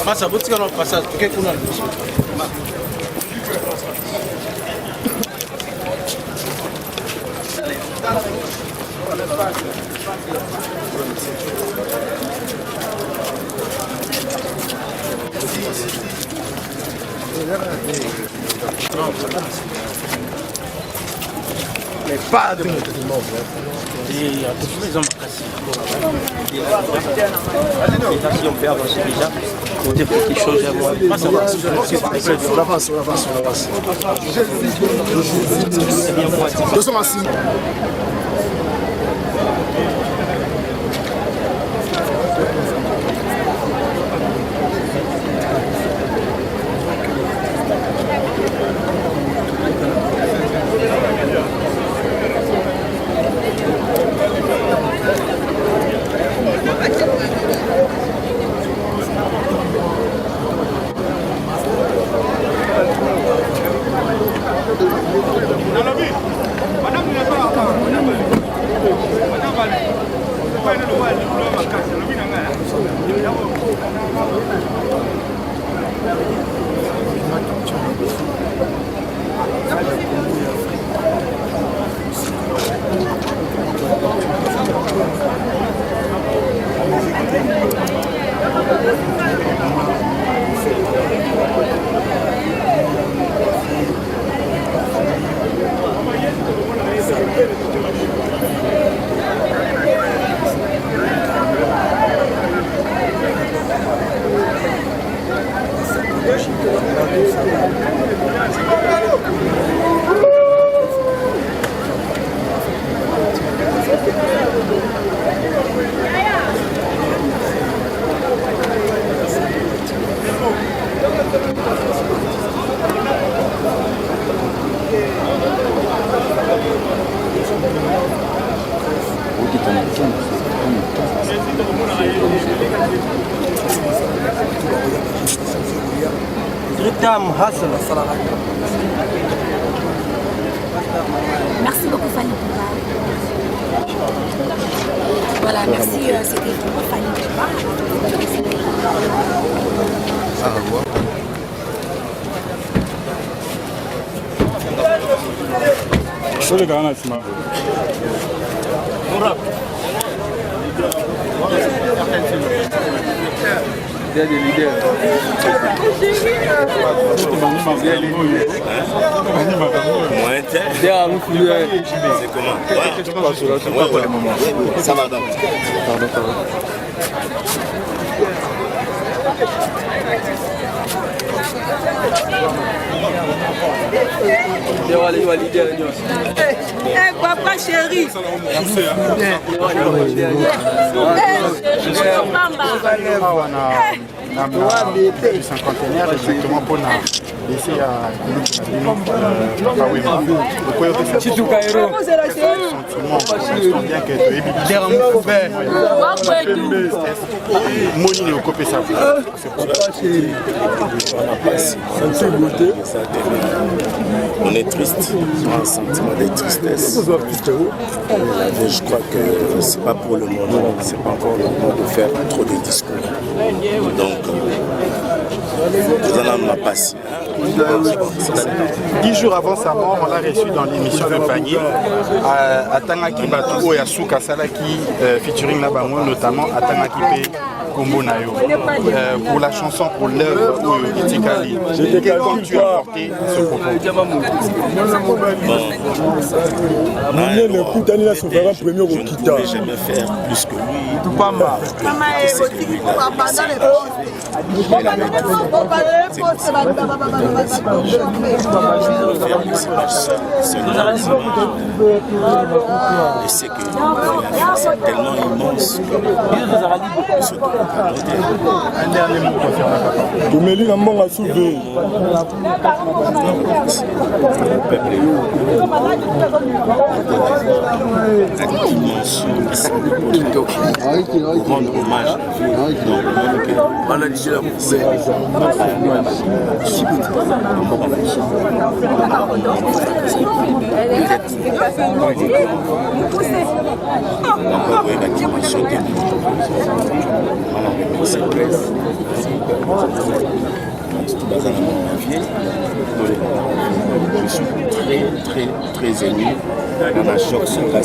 Passa, vou tirar uma passagem, porque kuna mais pas de monter de mort. Et à toute maison, on fait avancer déjà. Pour dire quelque chose à moi. Pas ça va. On avance. Nous sommes assis. Merci beaucoup Fanny. Voilà, merci, c'était Fanny. Solo gana sima. Des leaders. C'est comment? Ça va donc. Pardon. Papa chéri. Cinquantenaire exactement pour laisser à on est triste, un sentiment de tristesse. Mais je crois que c'est pas pour le moment, c'est pas encore le moment de faire trop de discours. Donc, nous allons la passer. 10 jours avant sa mort, on l'a reçu dans l'émission de Panier à Tangaki Batou et à Souka Salaki, featuring Nabango, notamment à Tangaki Pe Kombo Nayo. Pour la chanson, pour l'œuvre Itikali, quel compte tu as apporté à ce propos? Je ne pouvais jamais faire plus que lui. Et c'est que c'est tellement immense que un dernier mot pour faire rendre hommage. Je suis très ému. On a choc sur la